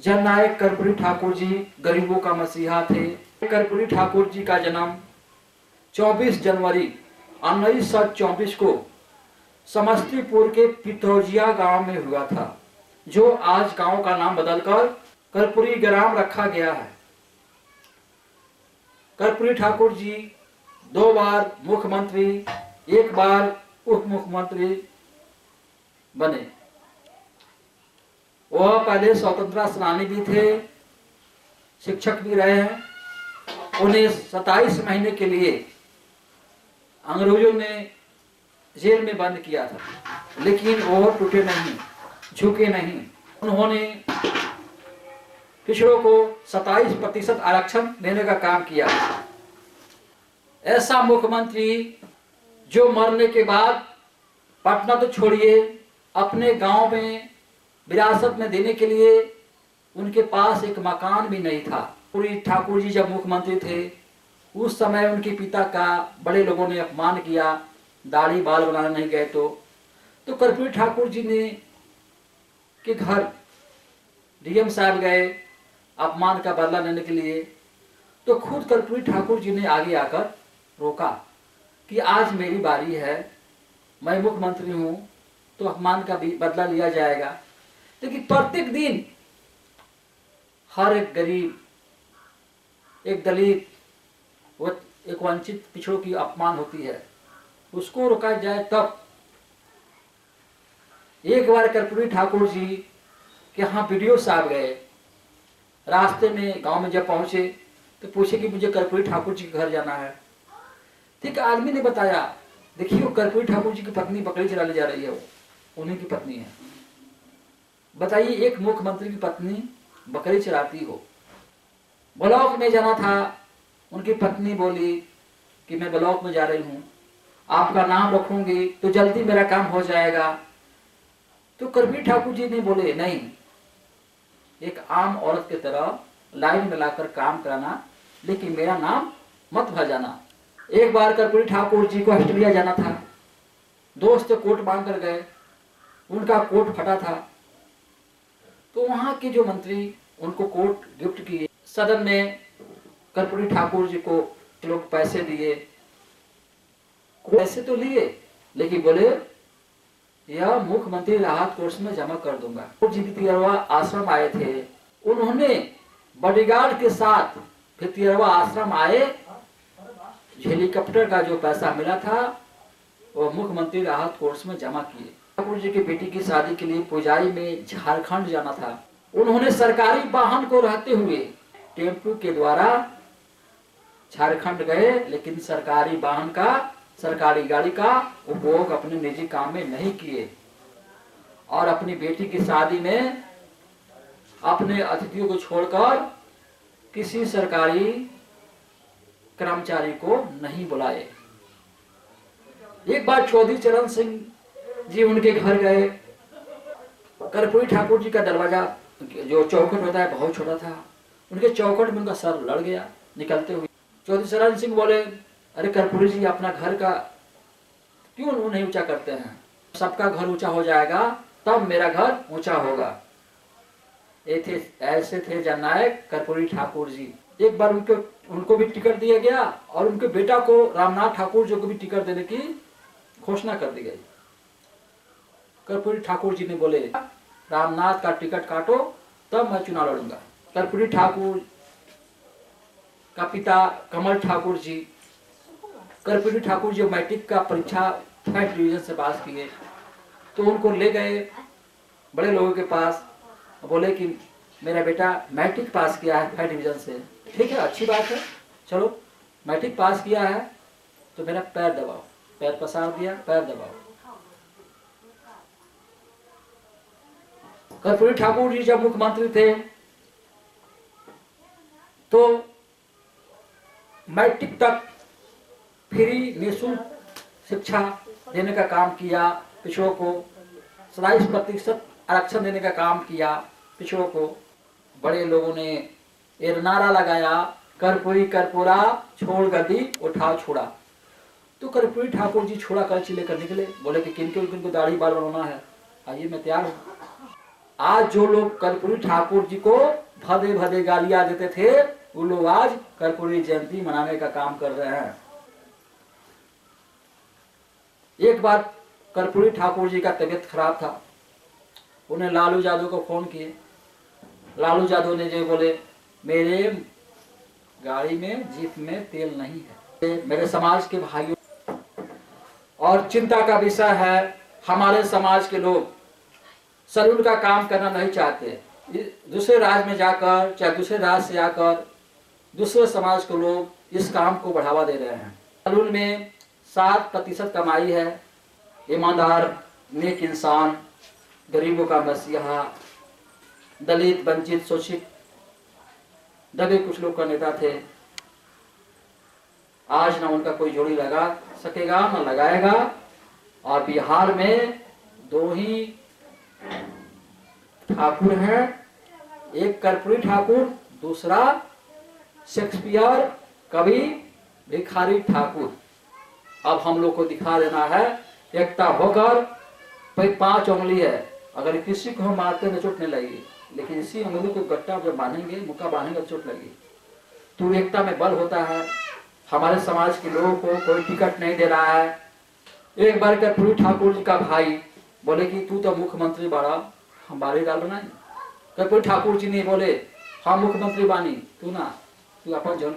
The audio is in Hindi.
जननायक कर्पूरी ठाकुर जी गरीबों का मसीहा थे। कर्पूरी ठाकुर जी का जन्म 24 जनवरी 1924 को समस्तीपुर के पिथौजिया गांव में हुआ था, जो आज गांव का नाम बदलकर कर्पूरी ग्राम रखा गया है। कर्पूरी ठाकुर जी 2 बार मुख्यमंत्री, 1 बार उप मुख्यमंत्री बने। वह पहले स्वतंत्रता सेनानी भी थे, शिक्षक भी रहे हैं। उन्हें 27 महीने के लिए अंग्रेजों ने जेल में बंद किया था, लेकिन वो टूटे नहीं, झुके नहीं। उन्होंने पिछड़ों को 27% आरक्षण देने का काम किया। ऐसा मुख्यमंत्री जो मरने के बाद पटना तो छोड़िए, अपने गांव में विरासत में देने के लिए उनके पास एक मकान भी नहीं था। कर्पूरी ठाकुर जी जब मुख्यमंत्री थे, उस समय उनके पिता का बड़े लोगों ने अपमान किया, दाढ़ी बाल बनाने नहीं गए तो कर्पूरी ठाकुर जी ने के घर डीएम साहब गए अपमान का बदला लेने के लिए। तो खुद कर्पूरी ठाकुर जी ने आगे आकर रोका कि आज मेरी बारी है, मैं मुख्यमंत्री हूं, तो अपमान का भी बदला लिया जाएगा। लेकिन प्रत्येक दिन हर एक गरीब, एक दलित, एक वंचित पिछड़ों की अपमान होती है, उसको रोका जाए तब। एक बार कर्पूरी ठाकुर जी के यहाँ वीडियो साहब गए, रास्ते में गांव में जब पहुंचे तो पूछे कि मुझे कर्पूरी ठाकुर जी के घर जाना है। ठीक, आदमी ने बताया, देखिए कर्पूरी ठाकुर जी की पत्नी बकरी चराने जा रही है, वो उन्हीं की पत्नी है। बताइए, एक मुख्यमंत्री की पत्नी बकरी चराती हो। ब्लॉक में जाना था, उनकी पत्नी बोली कि मैं ब्लॉक में जा रही हूं, आपका नाम रखूंगी तो जल्दी मेरा काम हो जाएगा। तो कर्पूरी ठाकुर जी ने बोले, नहीं, एक आम औरत की तरह लाइन में लाकर काम कराना, लेकिन मेरा नाम मत भजाना। एक बार कर्पूरी ठाकुर जी को ऑस्ट्रेलिया जाना था, दोस्त कोट मांग कर गए, उनका कोट फटा था, तो वहां के जो मंत्री उनको कोट गिफ्ट किए। सदन में कर्पूरी ठाकुर जी को लोग पैसे दिए, पैसे तो लिए, लेकिन बोले यह मुख्यमंत्री राहत कोष में जमा कर दूंगा। जी भितियरवा आश्रम आए थे, उन्होंने बॉडीगार्ड के साथ भितियरवा आश्रम आए, हेलीकॉप्टर का जो पैसा मिला था वो मुख्यमंत्री राहत कोष में जमा किए। ठाकुर जी की बेटी की शादी के लिए पुजारी में झारखंड जाना था, उन्होंने सरकारी वाहन को रहते हुए टेम्पू के द्वारा झारखंड गए, लेकिन सरकारी वाहन का, सरकारी गाड़ी का उपयोग अपने निजी काम में नहीं किए, और अपनी बेटी की शादी में अपने अतिथियों को छोड़कर किसी सरकारी कर्मचारी को नहीं बुलाए। एक बार चौधरी चरण सिंह जी उनके घर गए, कर्पूरी ठाकुर जी का दरवाजा जो चौखट होता है बहुत छोटा था, उनके चौखट में उनका सर लड़ गया निकलते हुए। चौधरी चरण सिंह बोले, अरे कर्पूरी जी, अपना घर का क्यों नहीं ऊंचा करते हैं, सबका घर ऊंचा हो जाएगा तब मेरा घर ऊंचा होगा। ऐसे थे जननायक कर्पूरी ठाकुर जी। एक बार उनको भी टिकट दिया गया, और उनके बेटा को रामनाथ ठाकुर जी को भी टिकट देने की घोषणा कर दी गई। कर्पूरी ठाकुर जी ने बोले, रामनाथ का टिकट काटो तब मैं चुनाव लड़ूंगा। कर्पूरी ठाकुर का पिता कमल ठाकुर जी, कर्पूरी ठाकुर जी मैट्रिक का परीक्षा 5th डिवीजन से पास किए, तो उनको ले गए बड़े लोगों के पास, बोले कि मेरा बेटा मैट्रिक पास किया है 5th डिवीजन से। ठीक है, अच्छी बात है, चलो मैट्रिक पास किया है तो मेरा पैर दबाओ। पैर पसार दिया, पैर दबाओ। कर्पूरी ठाकुर जी जब मुख्यमंत्री थे तो मैट्रिक तक फ्री निःशुल्क शिक्षा देने का काम किया, पिछड़ों को 27% आरक्षण देने का काम किया पिछड़ों को। बड़े लोगों ने ये नारा लगाया, कर्पूरी कर्पूरा छोड़ गद्दी उठाओ छोड़ा। तो कर्पूरी ठाकुर जी छोड़ा कलची लेकर निकले, बोले कि किनको दाढ़ी बाल बनवाना है, आइए मैं तैयार हूँ। आज जो लोग कर्पूरी ठाकुर जी को भदे भदे गालियां देते थे, वो लोग आज कर्पूरी जयंती मनाने का काम कर रहे हैं। एक बार कर्पूरी ठाकुर जी का तबीयत खराब था, उन्हें लालू यादव को फोन किए। लालू यादव ने जो बोले, मेरे गाड़ी में जीप में तेल नहीं है। मेरे समाज के भाइयों, और चिंता का विषय है, हमारे समाज के लोग सैलून का काम करना नहीं चाहते। दूसरे राज्य में जाकर, चाहे दूसरे राज्य से आकर दूसरे समाज के लोग इस काम को बढ़ावा दे रहे हैं। सैलून में 7% कमाई है। ईमानदार, नेक इंसान, गरीबों का मसीहा, दलित, वंचित, शोषित, दबे कुछ लोग का नेता थे। आज ना उनका कोई जोड़ी लगा सकेगा, ना लगाएगा। और बिहार में 2 ही ठाकुर हैं, एक कर्पूरी ठाकुर, दूसरा शेक्सपियर कवि भिखारी ठाकुर। अब हम लोग को दिखा देना है एकता होकर। भाई 5 उंगली है, अगर किसी को हम मारते हैं तो चोट नहीं लगेगी, लेकिन इसी उंगली को गट्टा जब बांधेंगे, मुक्का बांधेंगे तो चोट लगेगी। तो एकता में बल होता है। हमारे समाज के लोगों को कोई टिकट नहीं दे रहा है। एक बार कर्पूरी ठाकुर जी का भाई बोले कि तू तो मुख्यमंत्री बड़ा, हम बारी डाल बनाए। कर्पूरी ठाकुर जी ने बोले, हम मुख्यमंत्री बानी, तू ना, तू अपन जौन